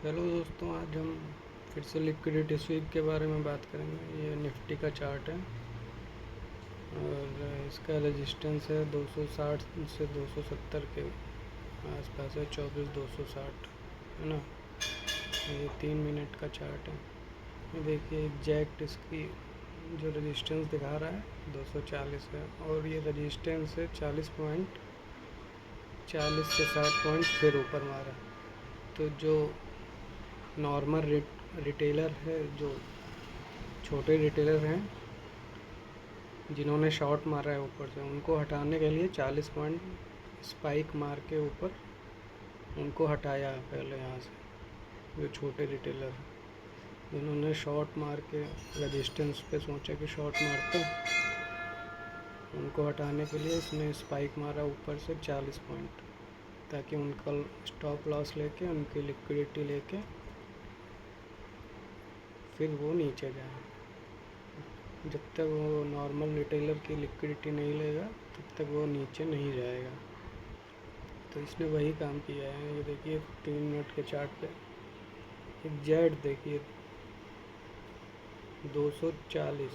Hello दोस्तों, आज हम फिर से लिक्विडिटी स्वीप के बारे में बात करेंगे। ये निफ्टी का चार्ट है और इसका रेजिस्टेंस है 260 से 270 के आसपास है। 24,260 है ना। ये 3 मिनट का चार्ट है। ये देखिए एग्जैक्ट इसकी जो रेजिस्टेंस दिखा रहा है 240 है और ये रेजिस्टेंस है 40 से 60 पॉइंट फिर ऊपर मारा। तो जो नॉर्मल रिटेलर है, जो छोटे रिटेलर हैं जिन्होंने शॉर्ट मारा है ऊपर से, उनको हटाने के लिए 40 पॉइंट स्पाइक मार के ऊपर उनको हटाया पहले यहाँ से। जो छोटे रिटेलर हैं जिन्होंने शॉर्ट मार के रेजिस्टेंस पे सोचा कि शॉर्ट मारते हैं, उनको हटाने के लिए इसने स्पाइक मारा ऊपर से 40 पॉइंट, ताकि उनका स्टॉप लॉस लेके उनकी लिक्विडिटी लेके फिर वो नीचे जाए। जब तक वो नॉर्मल रिटेलर की लिक्विडिटी नहीं लेगा तब तक वो नीचे नहीं जाएगा। तो इसने वही काम किया है। ये देखिए 3 मिनट के चार्ट पे एग्जैक्ट देखिए 240,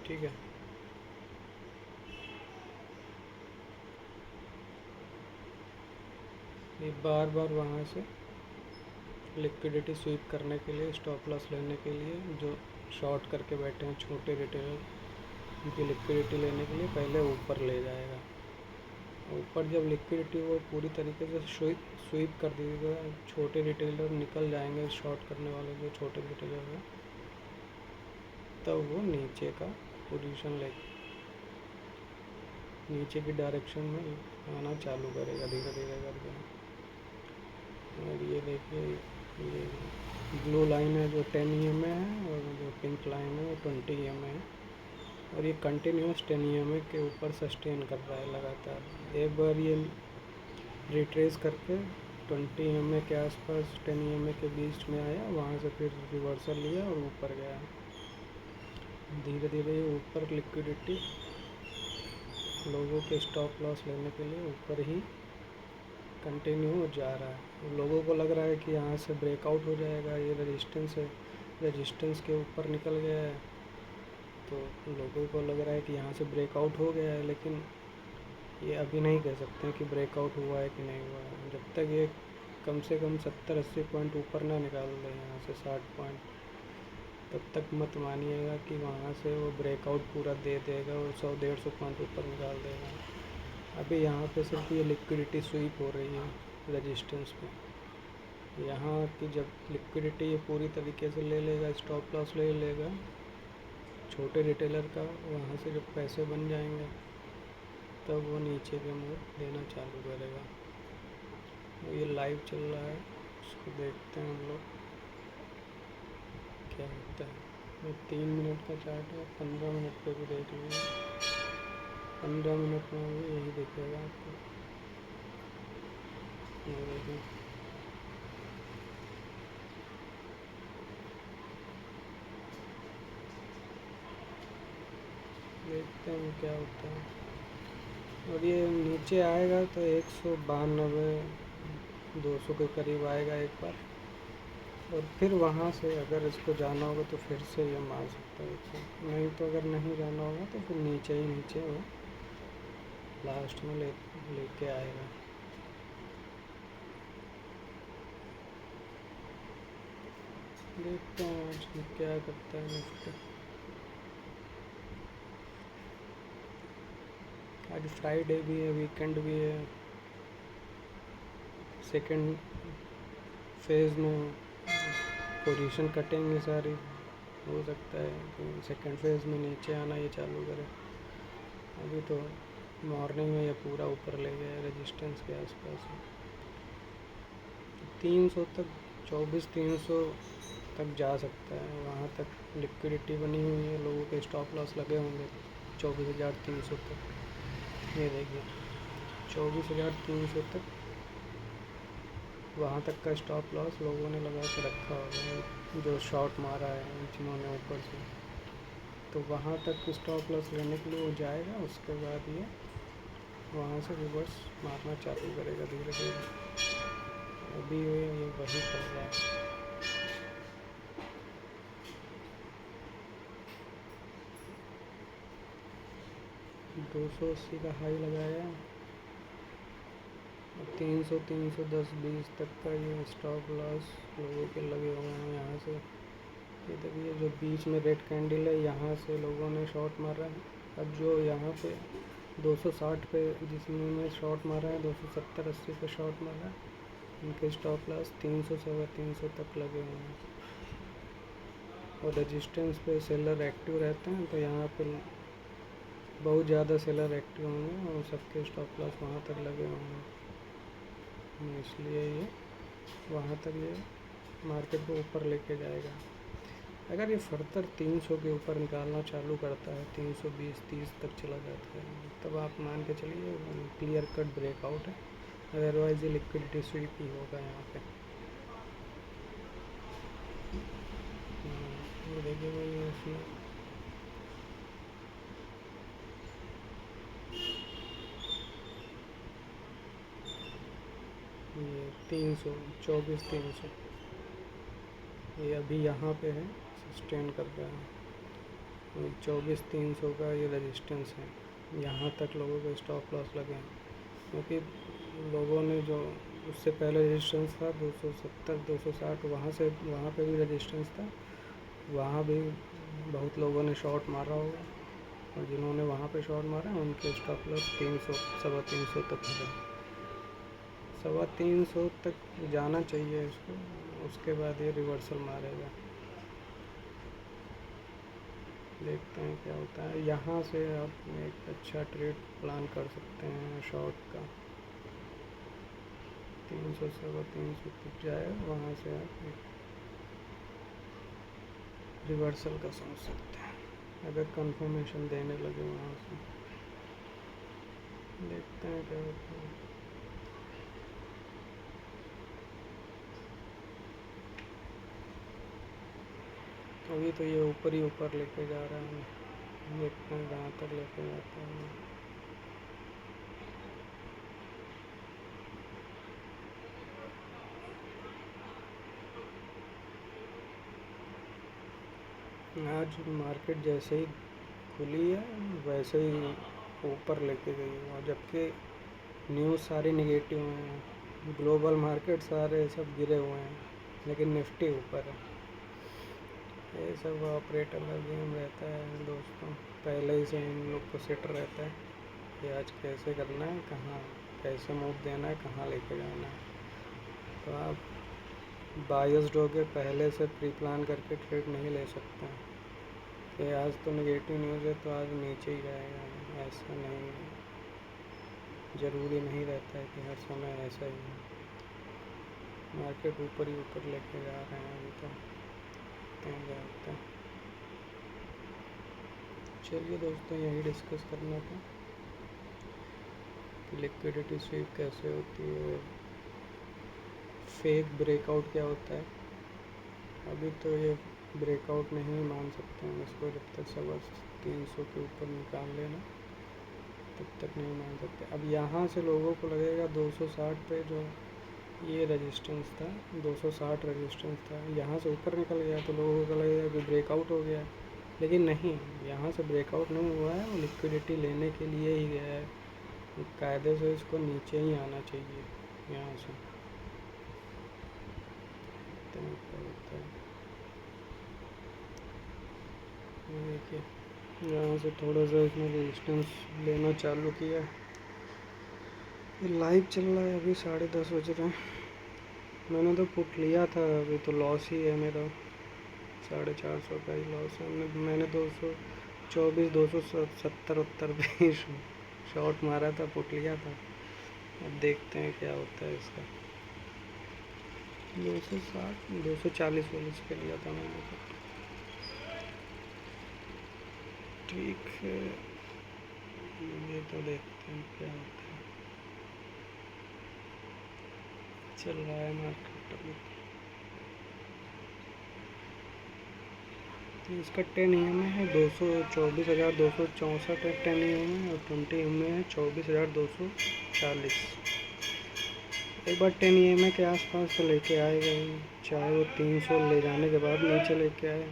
ठीक है। ये बार बार वहाँ से लिक्विडिटी स्वीप करने के लिए, स्टॉप लॉस लेने के लिए, जो शॉर्ट करके बैठे हैं छोटे रिटेलर, उनकी लिक्विडिटी लेने के लिए पहले ऊपर ले जाएगा। ऊपर जब लिक्विडिटी वो पूरी तरीके से स्वीप कर दीजिएगा, छोटे रिटेलर निकल जाएंगे, शॉर्ट करने वाले जो छोटे रिटेलर हैं, तब वो नीचे का पोजीशन ले नीचे की डायरेक्शन में आना चालू करेगा धीरे धीरे करके। और ये देखिए, ये ब्लू लाइन है जो 10 EMA है और जो पिंक लाइन है वो 20 EMA है। और ये कंटिन्यूस 10 EMA के ऊपर सस्टेन कर रहा है लगातार। एक बार ये रिट्रेस करके 20 EMA के आसपास 10 EMA के बीच में आया, वहाँ से फिर रिवर्सल लिया और ऊपर गया। धीरे धीरे ऊपर लिक्विडिटी लोगों के स्टॉप लॉस लेने के लिए ऊपर ही कंटिन्यू जा रहा है। लोगों को लग रहा है कि यहाँ से ब्रेकआउट हो जाएगा, ये रेजिस्टेंस है, रेजिस्टेंस के ऊपर निकल गया है, तो लोगों को लग रहा है कि यहाँ से ब्रेकआउट हो गया है। लेकिन ये अभी नहीं कह सकते हैं कि ब्रेकआउट हुआ है कि नहीं हुआ है। जब तक ये कम से कम 70-80 पॉइंट ऊपर ना निकाल दे यहाँ से 60 पॉइंट, तब तक मत मानिएगा कि वहाँ से वो ब्रेकआउट पूरा दे देगा और 100-150 पॉइंट ऊपर निकाल देगा। अभी यहाँ पे सिर्फ ये लिक्विडिटी स्वीप हो रही है रेजिस्टेंस पे। यहाँ की जब लिक्विडिटी ये पूरी तरीके से ले लेगा, स्टॉप लॉस ले लेगा छोटे रिटेलर का, वहाँ से जब पैसे बन जाएंगे तब वो नीचे के मूव देना चालू करेगा। ये लाइव चल रहा है, उसको देखते हैं हम लोग क्या होता है। ये 3 मिनट का चार्ट है, 15 मिनट पे भी देख लीजिए। 15 मिनट में भी यही दिखेगा आपको। ये देखिए, देखते हैं क्या होता है। और ये नीचे आएगा तो 192-200 के करीब आएगा एक बार, और फिर वहाँ से अगर इसको जाना होगा तो फिर से ये मार सकता है इसको। नहीं तो अगर नहीं जाना होगा तो फिर नीचे ही नीचे वो लास्ट में लेके आएगा। देखते हैं आज क्या करता है निफ्टी। आज फ्राइडे भी है, वीकेंड भी है। सेकंड फेज़ में पोजीशन कटेंगे सारी। हो सकता है कि सेकंड फेज़ में नीचे आना ये चालू करे। अभी तो मॉर्निंग में ये पूरा ऊपर ले गया रेजिस्टेंस के आसपास। 300 तक, 24,300 तक जा सकता है। वहाँ तक लिक्विडिटी बनी हुई है, लोगों के स्टॉप लॉस लगे होंगे 24,300 तक। ये देखिए 24,300 तक, वहाँ तक का स्टॉप लॉस लोगों ने लगा के रखा होगा, जो शॉर्ट मारा है जिन्होंने ऊपर से। तो वहाँ तक स्टॉप लॉस लेने के लिए वो जाएगा, उसके बाद ये वहाँ से रिवर्स मारना चालू करेगा धीरे धीरे। अभी ये वही कर रहा है। 280 का हाई लगाया, 300 310 20 तक का ये स्टॉप लॉस लोगों के लगे हुए हैं। यहाँ से ये देखिए जो बीच में रेड कैंडल है, यहाँ से लोगों ने शॉर्ट मारा है। अब जो यहाँ पे 260 पे जिसमें शॉर्ट मारा है, 270 80 पे शॉर्ट मारा है, उनके स्टॉप लॉस 300 सवा 300 तक लगे हुए हैं। और रेजिस्टेंस पे सेलर एक्टिव रहते हैं, तो यहाँ पे बहुत ज़्यादा सेलर एक्टिव होंगे और सबके स्टॉप लॉस वहाँ तक लगे होंगे, इसलिए ये वहाँ तक ये मार्केट को ऊपर लेके जाएगा। अगर ये फर्दर 300 के ऊपर निकालना चालू करता है, 320 30 तक चला जाता है, तब आप मान के चलिए क्लियर कट ब्रेकआउट है। अदरवाइज ये लिक्विडिटी स्वीप ही होगा यहाँ पे। ये देखिए भाई उसमें ये 324 300 ये अभी यहाँ पे है, सस्टेन कर रहा है। 24 300 का ये रेजिस्टेंस है, यहाँ तक लोगों के स्टॉप लॉस लगे हैं, क्योंकि लोगों ने जो उससे पहले रेजिस्टेंस था 270 260, वहाँ से वहाँ पे भी रेजिस्टेंस था, वहाँ भी बहुत लोगों ने शॉर्ट मारा होगा, और जिन्होंने वहाँ पे शॉर्ट मारा उनके स्टॉप लॉस 300 सवा 300 तक है। 350 तक जाना चाहिए इसको, उसके बाद ये रिवर्सल मारेगा। देखते हैं क्या होता है। यहाँ से आप एक अच्छा ट्रेड प्लान कर सकते हैं शॉर्ट का। 300 सवा 300 तक जाए, वहाँ से आप एक रिवर्सल का सोच सकते हैं, अगर कंफर्मेशन देने लगे वहाँ से। देखते हैं क्या होता है। अभी तो ये ऊपर ही ऊपर लेके जा रहा है, देखते हैं कहाँ तक लेके जाता है। आज मार्केट जैसे ही खुली है वैसे ही ऊपर लेके गई है, और जबकि न्यूज़ सारी निगेटिव हैं, ग्लोबल मार्केट सारे सब गिरे हुए हैं, लेकिन निफ्टी ऊपर है। ये सब ऑपरेटर का गेम रहता है दोस्तों, पहले ही से इन लोग को सेट रहता है कि आज कैसे करना है, कहाँ कैसे मूव देना है, कहाँ लेके जाना है। तो आप बायस्ड होके पहले से प्री प्लान करके ट्रेड नहीं ले सकते हैं कि आज तो नेगेटिव न्यूज़ है तो आज नीचे ही जाएगा, ऐसा नहीं है। ज़रूरी नहीं रहता है कि हर समय ऐसा ही है। मार्केट ऊपर ही ऊपर लेके जा रहे हैं अभी तो, क्या होता है। चलिए दोस्तों, यही डिस्कस करना था कि लिक्विडिटी स्वीप कैसे होती है, फेक ब्रेकआउट क्या होता है। अभी तो ये ब्रेकआउट नहीं मान सकते हैं इसको, जब तक 350 के ऊपर निकाल लेना तब तक नहीं मान सकते। अब यहाँ से लोगों को लगेगा 260 पे जो ये रेजिस्टेंस था, 260 रेजिस्टेंस था, यहाँ से ऊपर निकल गया तो लोगों को लगेगा कि ब्रेकआउट हो गया, लेकिन नहीं, यहाँ से ब्रेकआउट नहीं हुआ है, वो लिक्विडिटी लेने के लिए ही गया है। कायदे से इसको नीचे ही आना चाहिए यहाँ से। देखिए यहाँ से थोड़ा सा इसमें रेजिस्टेंस लेना चालू किया, ये लाइव चल रहा है, अभी 10:30 बज रहे हैं। मैंने तो पुट लिया था, अभी तो लॉस ही है मेरा, 450 का ही लॉस है। मैंने 224 270 उत्तर पे शॉर्ट मारा था, पुट लिया था। अब देखते हैं क्या होता है इसका। 260 240 वाली पे लिया था मैंने तो। ठीक है, ये तो देखते हैं क्या होता है। चल रहा है मार्केट अभी तो। इसका 10 EM है 224,264 है 10 EM है, और 20 EM है 24,240। एक बार 10 EMA के आसपास तो लेके आएगा ही, चाहे वो 300 ले जाने के बाद नीचे लेके आए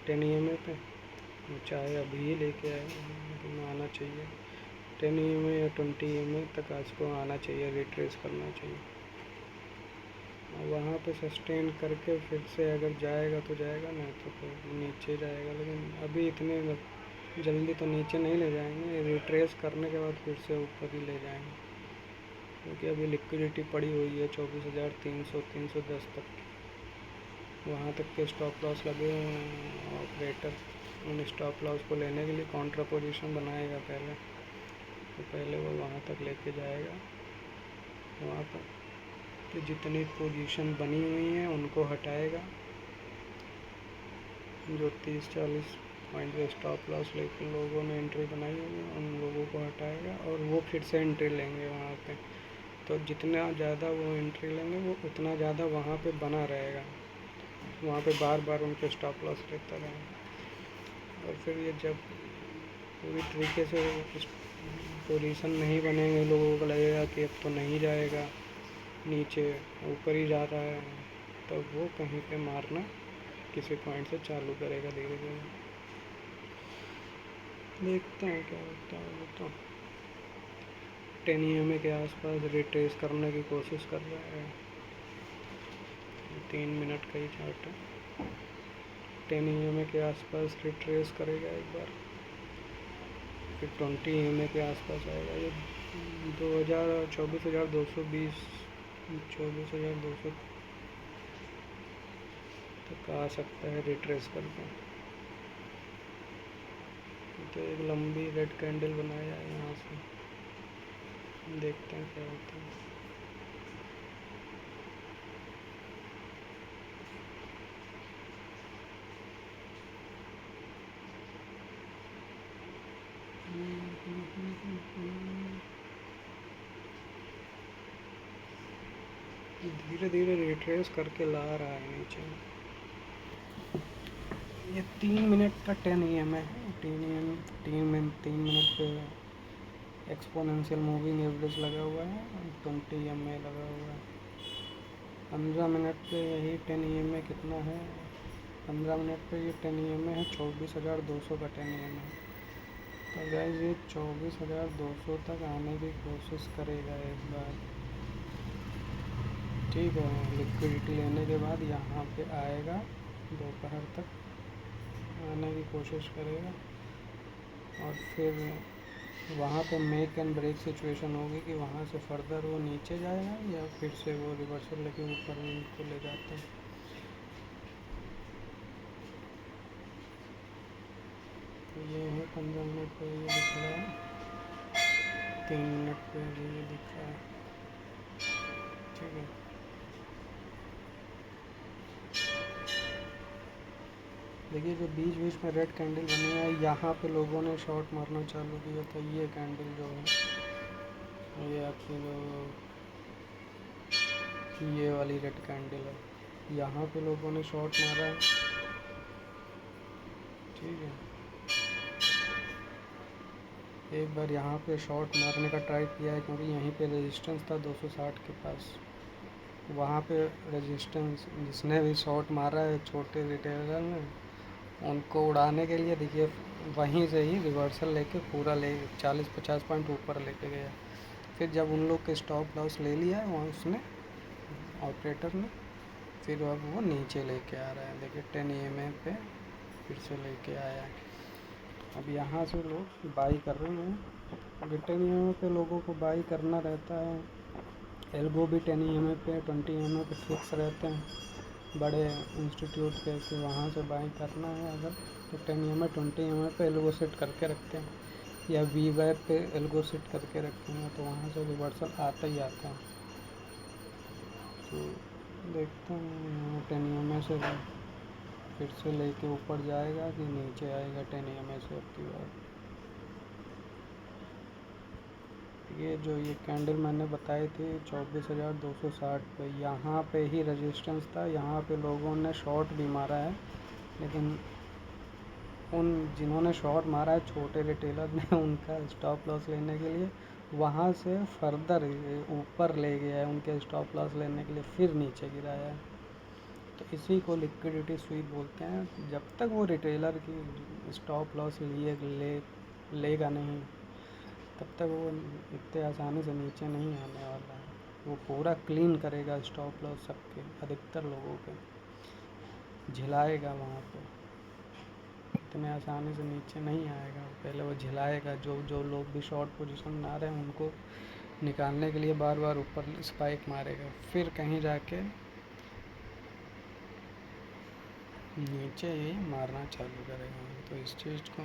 10 EMA पे, चाहे अभी ही लेके आए, लेकिन आना चाहिए 10 EMA या 20 EMA तक आज को आना चाहिए, रिट्रेस करना चाहिए। वहाँ पे सस्टेन करके फिर से अगर जाएगा तो जाएगा, नहीं तो फिर नीचे जाएगा। लेकिन अभी इतने जल्दी तो नीचे नहीं ले जाएंगे, रिट्रेस करने के बाद फिर से ऊपर ही ले जाएंगे, क्योंकि अभी लिक्विडिटी पड़ी हुई है 24,300 310 तक, वहाँ तक के स्टॉप लॉस लगे हुए हैं। ऑपरेटर उन स्टॉप लॉस को लेने के लिए काउंटर पोजीशन बनाएगा पहले, तो पहले वो वहाँ तक लेके जाएगा। वहाँ पर तो जितनी पोजीशन बनी हुई हैं उनको हटाएगा, जो 30-40 पॉइंट के स्टॉप लॉस लेकर लोगों ने एंट्री बनाई होगी उन लोगों को हटाएगा, और वो फिर से एंट्री लेंगे वहाँ पे। तो जितना ज़्यादा वो एंट्री लेंगे वो उतना ज़्यादा वहाँ पे बना रहेगा, वहाँ पे बार बार उनको स्टॉप लॉस लेता रहेगा। और फिर ये जब पूरी तरीके से पोजीशन नहीं बनेंगे, लोगों को लगेगा कि अब तो नहीं जाएगा नीचे, ऊपर ही जा रहा है, तो वो कहीं पे मारना किसी पॉइंट से चालू करेगा धीरे धीरे। देखते हैं क्या होता है। वो तो 10 EMA के आसपास रिट्रेस करने की कोशिश कर रहा है। 3 मिनट का ही चार्ट है। 10 EMA के आसपास रिट्रेस करेगा एक बार, फिर 20 EMA के आसपास आएगा। ये 24,220 24,200 तक आ सकता है रिट्रेस करके। तो एक लंबी रेड कैंडल बनाया है यहाँ से, देखते हैं क्या होता है। धीरे धीरे रिट्रेस करके ला रहा है नीचे। ये 3 मिनट का 10 EMA है। 3 मिनट पे एक्सपोनेंशियल मूविंग एवरेज लगा हुआ है, 20 EMA लगा हुआ है। 15 मिनट पे यही 10 EMA कितना है, 15 मिनट पे ये 10 EMA है 24,200 का 10 EMA। तो गाइस ये 24,200 तक आने की कोशिश करेगा एक बार, ठीक है। लिक्विडिटी लेने के बाद यहाँ पे आएगा, दोपहर तक आने की कोशिश करेगा, और फिर वहाँ पे मेक एंड ब्रेक सिचुएशन होगी कि वहाँ से फर्दर वो नीचे जाएगा या फिर से वो रिवर्सल लेके ऊपर को ले जाते हैं। तो ये है 15 मिनट पे ये दिख रहा है, 3 मिनट पे ये दिख रहा है, ठीक है। देखिए जो बीच बीच में रेड कैंडल बनी है, यहाँ पे लोगों ने शॉर्ट मारना चालू किया था। ये कैंडल जो है ये आपकी जो ये वाली रेड कैंडल है, यहाँ पे लोगों ने शॉर्ट मारा है, ठीक है। एक बार यहाँ पे शॉर्ट मारने का ट्राई किया है, क्योंकि यहीं पे रेजिस्टेंस था 260 के पास। वहाँ पे रेजिस्टेंस जिसने भी शॉर्ट मारा है छोटे रिटेलर ने, उनको उड़ाने के लिए देखिए वहीं से ही रिवर्सल लेके पूरा ले 40-50 पॉइंट ऊपर लेके गया। फिर जब उन लोग के स्टॉप लॉस ले लिया है वहाँ उसने ऑपरेटर ने, फिर अब वो नीचे लेके आ रहा है। देखिए 10 EMA पे फिर से लेके आया है। अब यहाँ से लोग बाई कर रहे हैं। अब 10 EMA पे लोगों को बाई करना रहता है। एल्गो भी 10 EMA पे 20 EMA पे फिक्स रहते हैं बड़े इंस्टीट्यूट के, कि वहाँ से बाई करना है अगर तो 10 EMA 20 EMA पे एल्गो सेट करके रखते हैं, या वी वेब पे एल्गो सेट करके रखते हैं, तो वहाँ से रिवर्सल आता ही आता है। तो देखते हैं 10 EMA से फिर से लेके ऊपर जाएगा कि नीचे आएगा 10 EMA से अब की बार। ये जो ये कैंडल मैंने बताई थी 24,260 पे, यहाँ पे ही रेजिस्टेंस था, यहाँ पे लोगों ने शॉर्ट भी मारा है। लेकिन उन जिन्होंने शॉर्ट मारा है छोटे रिटेलर ने, उनका स्टॉप लॉस लेने के लिए वहाँ से फर्दर ऊपर ले गया है उनके स्टॉप लॉस लेने के लिए, फिर नीचे गिराया है। तो इसी को लिक्विडिटी स्वीप बोलते हैं। जब तक वो रिटेलर की स्टॉप लॉस लेगा नहीं, तब तक वो इतने आसानी से नीचे नहीं आने वाला है। वो पूरा क्लीन करेगा स्टॉप लॉस सबके, अधिकतर लोगों के झिलाएगा वहाँ पे, इतने आसानी से नीचे नहीं आएगा। पहले वो झिलाएगा, जो जो लोग भी शॉर्ट पोजीशन में आ रहे हैं उनको निकालने के लिए बार बार ऊपर स्पाइक मारेगा, फिर कहीं जाके नीचे ही मारना चालू करेगा। तो इस चीज़ को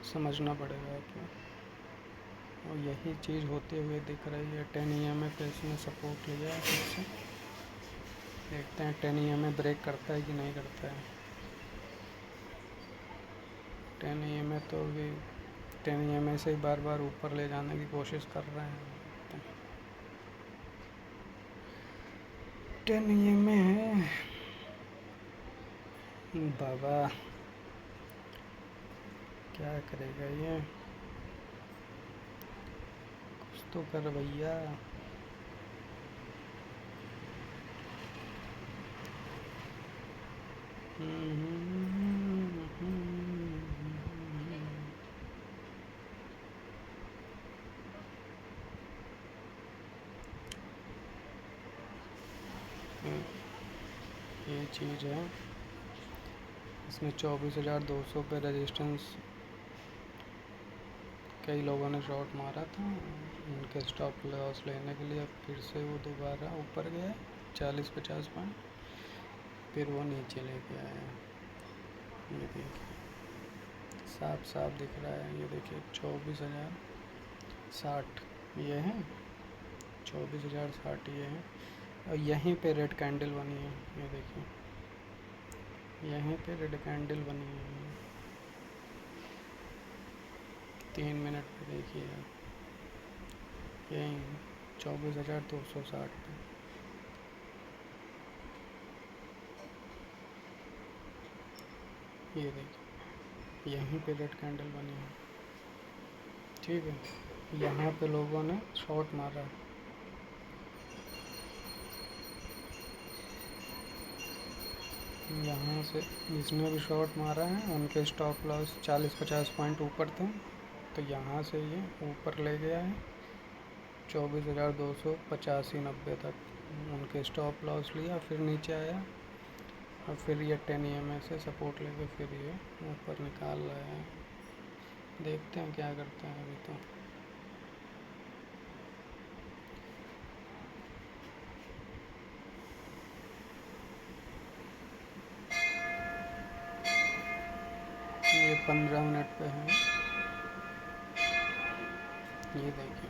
समझना पड़ेगा आपको। और यही चीज़ होते हुए दिख रही है। 10 EMF इसने सपोर्ट लिया है फिर से। देखते हैं 10 EMF ब्रेक करता है कि नहीं करता है। 10 EMF तो अभी 10 EMF से ही बार बार ऊपर ले जाने की कोशिश कर रहे हैं। 10 EMF है बाबा, क्या करेगा ये, कुछ तो कर भैया। ये चीज़ है, इसमें 24,200 पे रेजिस्टेंस कई लोगों ने शॉर्ट मारा था उनके स्टॉप लॉस लेने के लिए। फिर से वो दोबारा ऊपर गया 40-50 पॉइंट, फिर वो नीचे लेके आया। ये देखिए साफ साफ दिख रहा है। ये देखिए 24,060 ये है, 24,060 ये है। और यहीं पे रेड कैंडल बनी है। ये देखिए यहीं पे रेड कैंडल बनी है 3 मिनट पे। देखिए यहीं 24,260 पे। ये देखिए यहीं पे रेड कैंडल बनी है, ठीक है। यहाँ पे लोगों ने शॉर्ट मारा है, यहाँ से जिसने भी शॉर्ट मारा है उनके स्टॉप लॉस 40-50 पॉइंट ऊपर थे। तो यहाँ से ये ऊपर ले गया है 24,285-90 तक उनके स्टॉप लॉस लिया, फिर नीचे आया और फिर ये 10 EMA से सपोर्ट लेके फिर ये ऊपर निकाल रहा है। देखते हैं क्या करता है अभी। तो ये 15 मिनट पे है। ये देखिए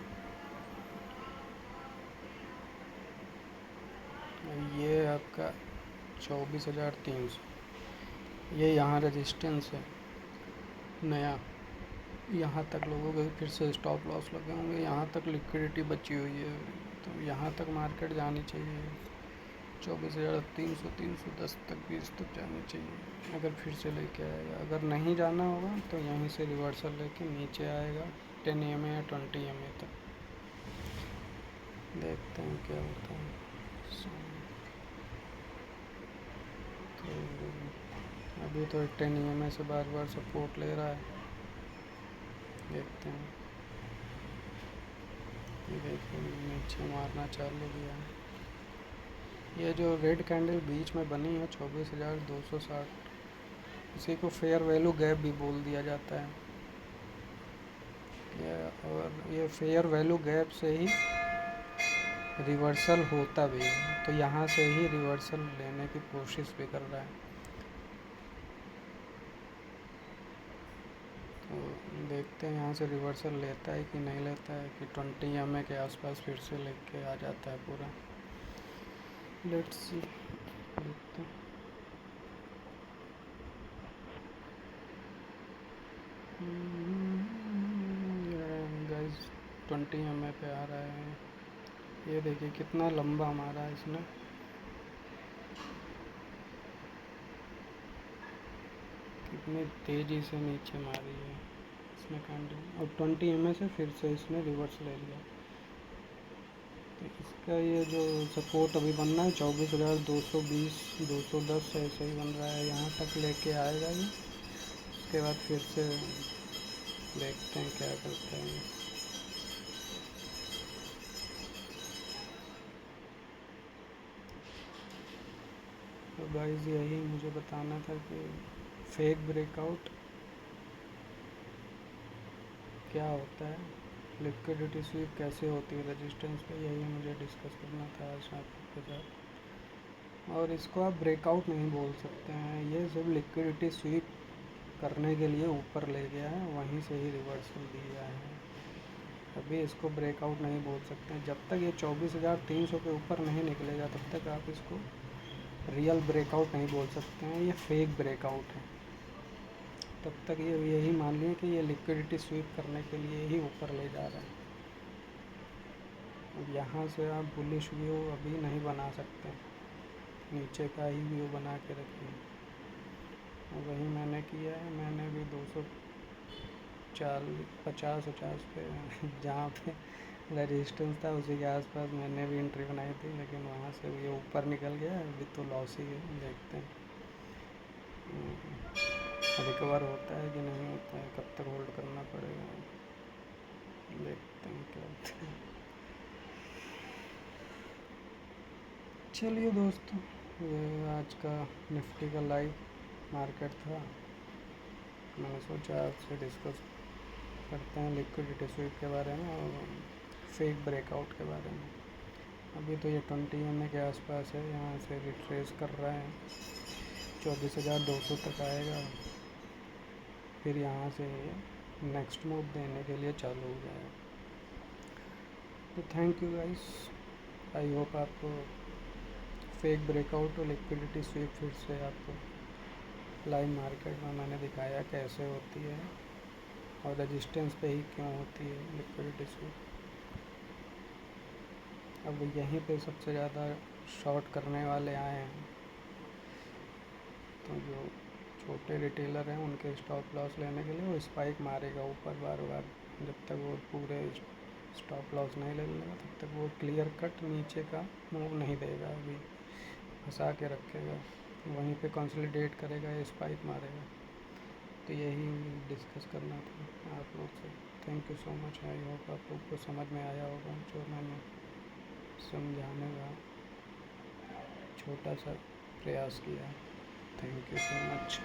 ये आपका 24,300, ये यहाँ रेजिस्टेंस है नया। यहाँ तक लोगों के फिर से स्टॉप लॉस लगे होंगे, यहाँ तक लिक्विडिटी बची हुई है। तो यहाँ तक मार्केट जानी चाहिए 24,300, 310 तक, 20 तक जानी चाहिए अगर फिर से लेके आएगा। अगर नहीं जाना होगा तो यहीं से रिवर्सल लेके नीचे आएगा 10 EMA या 20 EMA तक। देखते हैं क्या होता है। तो अभी तो 10 EMA से बार बार सपोर्ट ले रहा है। देखते हैं। ये देखिए नीचे मारना चालू किया है। ये जो रेड कैंडल बीच में बनी है 24,260, इसी को फेयर वैल्यू गैप भी बोल दिया जाता है। और ये फेयर वैल्यू गैप से ही रिवर्सल होता भी है। तो यहाँ से ही रिवर्सल लेने की कोशिश भी कर रहा है। तो देखते हैं यहाँ से रिवर्सल लेता है कि नहीं लेता है, कि 20 EMA के आसपास फिर से लेके आ जाता है पूरा। लेट्स सी, देखते हैं। गाइस 20 EMA पे आ रहा है। ये देखिए कितना लंबा मारा है इसने। कितनी तेज़ी से नीचे मारी है। इसने कैंडल, और 20 से फिर से इसने रिवर्स ले लिया। तो इसका ये जो सपोर्ट अभी बनना है 24,220 210 ऐसे ही बन रहा है, यहाँ तक लेके आएगा ये। उसके बाद फिर से देखते हैं क्या करते हैं। तो गाइस यही मुझे बताना था कि फेक ब्रेकआउट क्या होता है, लिक्विडिटी स्वीप कैसे होती है रेजिस्टेंस पे, यही मुझे डिस्कस करना था आज आपके साथ। और इसको आप ब्रेकआउट नहीं बोल सकते हैं, ये सिर्फ लिक्विडिटी स्वीप करने के लिए ऊपर ले गया है, वहीं से ही रिवर्सल दिया है। अभी इसको ब्रेकआउट नहीं बोल सकते हैं। जब तक ये 24,300 के ऊपर नहीं निकलेगा तब तक आप इसको रियल ब्रेकआउट नहीं बोल सकते हैं, ये फेक ब्रेकआउट है। तब तक ये यही मान लिए कि ये लिक्विडिटी स्वीप करने के लिए ही ऊपर ले जा रहा है। यहाँ से आप बुलिश व्यू अभी नहीं बना सकते, नीचे का ही व्यू बना के रखिए। वही मैंने किया है, मैंने भी 250 पे जहाँ पे रेजिस्टेंस था उसी के आसपास मैंने भी एंट्री बनाई थी, लेकिन वहाँ से ये ऊपर निकल गया, अभी तो लॉस ही है। देखते हैं रिकवर होता है कि नहीं होता है, कब तक होल्ड करना पड़ेगा, देखते हैं क्या होता है। चलिए दोस्तों, ये आज का निफ्टी का लाइव मार्केट था, मैंने सोचा आपसे डिस्कस करते हैं लिक्विडिटी स्वीप के बारे में और फेक ब्रेकआउट के बारे में। अभी तो ये 20 MA के आसपास है, यहाँ से रिट्रेस कर रहा है, 24,200 तक आएगा, फिर यहाँ से नेक्स्ट मूव देने के लिए चालू हो जाएगा। तो thank you guys, I hope आपको फेक ब्रेकआउट और लिक्विडिटी स्वीप फिर से आपको लाइव मार्केट में मैंने दिखाया कैसे होती है और रेजिस्टेंस पे ही क्यों होती है लिक्विडिटी स्वीप। अब यहीं पे सबसे ज़्यादा शॉर्ट करने वाले आए हैं, तो जो छोटे रिटेलर हैं उनके स्टॉप लॉस लेने के लिए वो स्पाइक मारेगा ऊपर बार बार, जब तक वो पूरे स्टॉप लॉस नहीं ले लेगा तब तक वो क्लियर कट नीचे का मूव नहीं देगा, अभी फंसा के रखेगा, वहीं पे कंसोलिडेट करेगा या स्पाइक मारेगा। तो यही डिस्कस करना था आप लोग से। Thank you so much, I hope आप लोग को समझ में आया होगा जो मैंने समझाने का छोटा सा प्रयास किया। Thank you so much.